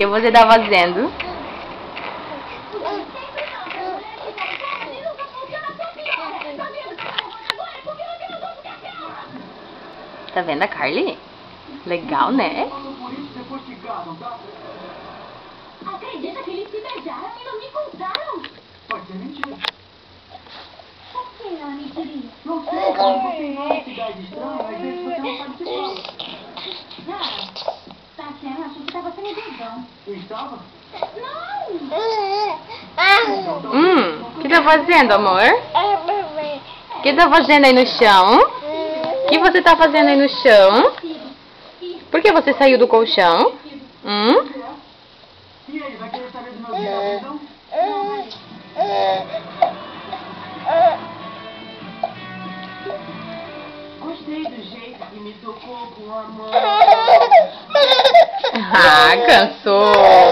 que você tá fazendo? Tá vendo a Carly? Legal, né? Acredita que eles se beijaram e não me contaram? Pode ser mentira. Por que ela mentiria? Não sei, quando você ignora a cidade estranha, às vezes você não participava. Tatiana achou que estava sem beijão. Eu estava? Não! O que tá fazendo, amor? O que tá fazendo aí no chão? O que você tá fazendo aí no chão? Por que você saiu do colchão? E ele vai querer saber do meu dia, então? Gostei do jeito que me tocou com a mão. Ah, cansou.